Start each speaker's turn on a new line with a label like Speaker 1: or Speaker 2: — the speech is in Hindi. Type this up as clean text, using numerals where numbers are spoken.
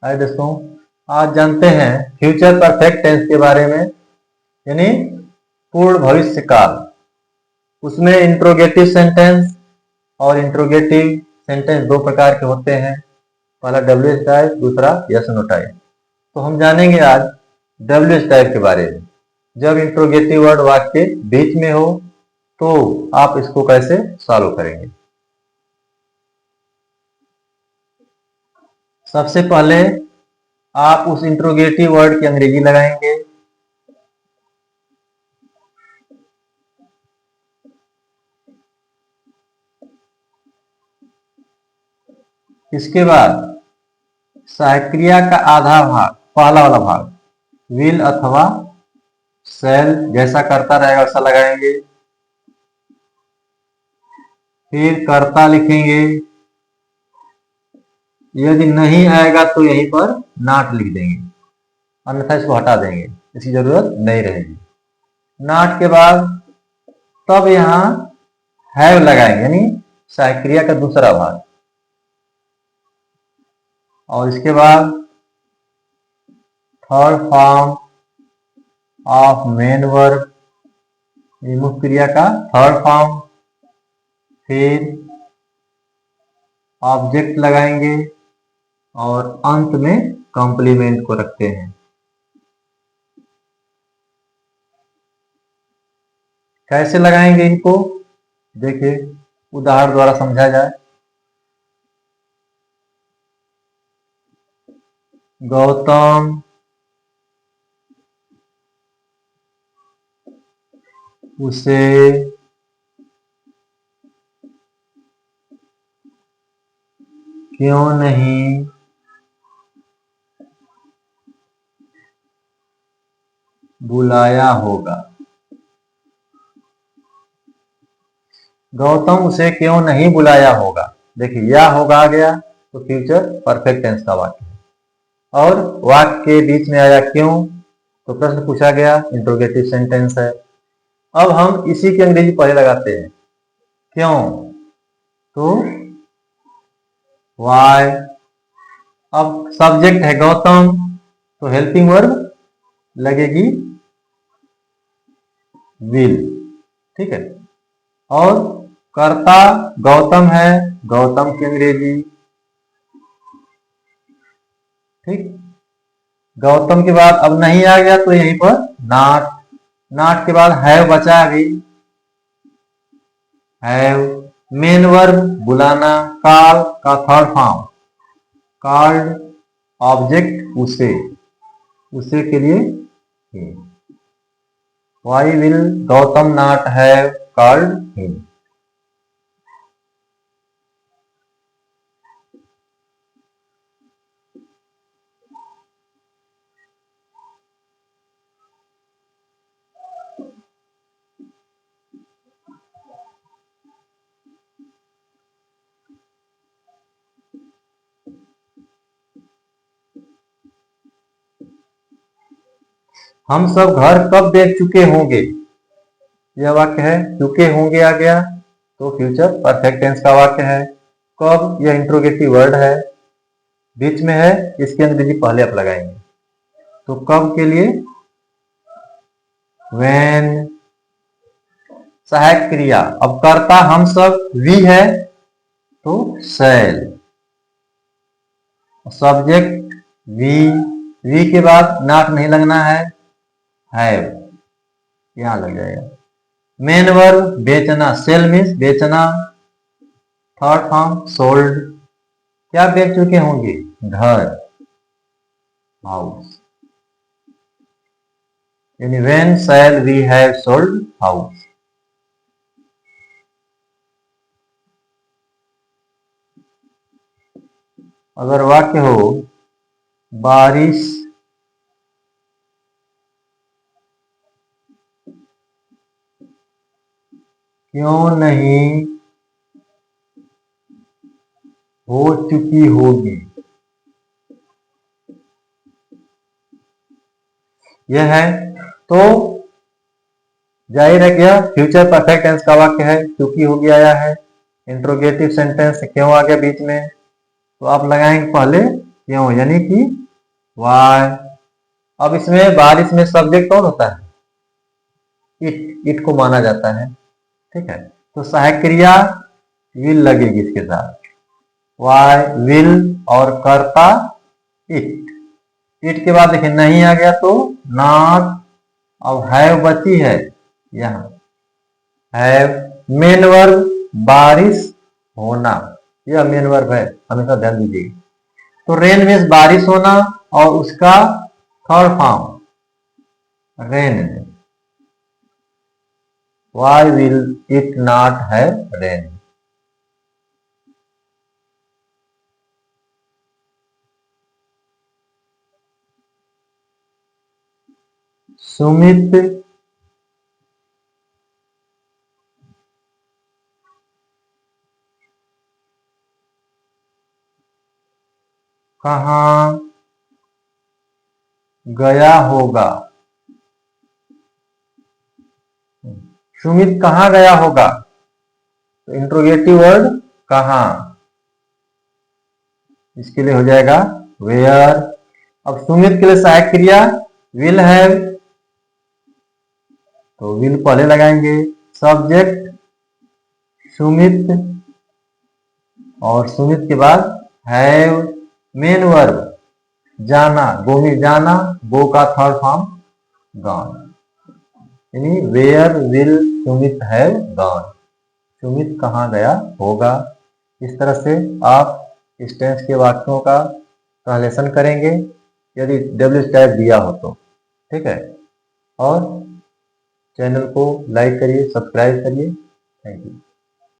Speaker 1: हाय दोस्तों, आज जानते हैं फ्यूचर परफेक्ट टेंस के बारे में, यानी पूर्ण भविष्य काल। उसमें इंट्रोगेटिव सेंटेंस और इंट्रोगेटिव सेंटेंस दो प्रकार के होते हैं। पहला WH टाइप, दूसरा यस नो टाइप। तो हम जानेंगे आज WH टाइप के बारे में। जब इंट्रोगेटिव वर्ड वाक्य के बीच में हो तो आप इसको कैसे सॉल्व करेंगे। सबसे पहले आप उस इंट्रोगेटिव वर्ड की अंग्रेजी लगाएंगे। इसके बाद सहायक क्रिया का आधा भाग, पहला वाला भाग विल अथवा शैल जैसा करता रहेगा वैसा लगाएंगे। फिर कर्ता लिखेंगे। यदि नहीं आएगा तो यहीं पर नॉट लिख देंगे, अन्यथा इसको हटा देंगे, इसकी जरूरत नहीं रहेगी। नॉट के बाद तब यहां हैव लगाएंगे, यानी सहायक क्रिया का दूसरा भाग। और इसके बाद third form of main verb, मुख्य क्रिया का थर्ड फॉर्म। फिर ऑब्जेक्ट लगाएंगे और अंत में कॉम्प्लीमेंट को रखते हैं। कैसे लगाएंगे इनको देखिए, उदाहरण द्वारा समझा जाए। गौतम उसे क्यों नहीं बुलाया होगा। गौतम उसे क्यों नहीं बुलाया होगा। देखिए या होगा आ गया तो फ्यूचर परफेक्ट टेंस का वाक्य है, और वाक्य के बीच में आया क्यों तो प्रश्न पूछा गया, इंट्रोगेटिव सेंटेंस है। अब हम इसी की अंग्रेजी पहले लगाते हैं। क्यों तो वाई। अब सब्जेक्ट है गौतम तो हेल्पिंग वर्ब लगेगी विल, ठीक है। और कर्ता गौतम है, गौतम की अंग्रेजी, ठीक। गौतम के बाद अब नहीं आ गया तो यहीं पर नॉट। नॉट के बाद हैव बचा अभी, हैव। मेन वर्ब बुलाना, कॉल का थर्ड फॉर्म कॉल्ड, ऑब्जेक्ट उसे, उसे के लिए why will Gautam not have called him. हम सब घर कब देख चुके होंगे, यह वाक्य है। चुके होंगे आ गया तो फ्यूचर परफेक्ट टेंस का वाक्य है। कब, यह इंट्रोगेटिव वर्ड है, बीच में है, इसकी अंग्रेजी पहले आप लगाएंगे। तो कब के लिए व्हेन। सहायक क्रिया, अब कर्ता हम सब वी है तो शैल। सब्जेक्ट वी के बाद नॉट नहीं लगना है, हैव यहां लग जाएगा। मेन वर्ब बेचना, सेल मीन्स बेचना, थर्ड फॉर्म सोल्ड। क्या बेच चुके होंगे, घर, हाउस, यानी when shall we have sold house. अगर वाक्य हो बारिश क्यों नहीं हो चुकी होगी, यह है तो जाहिर है क्या फ्यूचर परफेक्ट टेंस का वाक्य है, क्योंकि हो गया आया है। इंट्रोगेटिव सेंटेंस क्यों आ गया बीच में तो आप लगाएंगे पहले क्यों, यानी कि वाई। अब इसमें बारिश में सब्जेक्ट कौन होता है, इट को माना जाता है, ठीक है। तो सहायक क्रिया विल लगेगी इसके साथ, वाई विल, और कर्ता इट। इट के बाद देखिए नहीं आ गया तो नॉट। अब हैव बची है यहाँ, हैव मेन वर्ब बारिश होना, यह मेन वर्ब है, हमेशा ध्यान दीजिए। तो रेन में बारिश होना, और उसका third form rain. Why will it not have rain. Sumit कहाँ गया होगा, सुमित कहाँ गया होगा, तो इंट्रोगेटिव वर्ड कहाँ, इसके लिए हो जाएगा वेयर। अब सुमित के लिए सहायक क्रिया विल हैव, तो विल पहले लगाएंगे, सब्जेक्ट सुमित, और सुमित के बाद हैव मेन वर्ब जाना, गो में जाना, गो का थर्ड फॉर्म गॉन, यानी where will Sumit have gone, Sumit कहाँ गया होगा। इस तरह से आप इस टेंस के वाक्यों का ट्रांसलेशन करेंगे यदि डब्ल्यू टाइप दिया हो तो, ठीक है। और चैनल को लाइक करिए, सब्सक्राइब करिए। Thank you.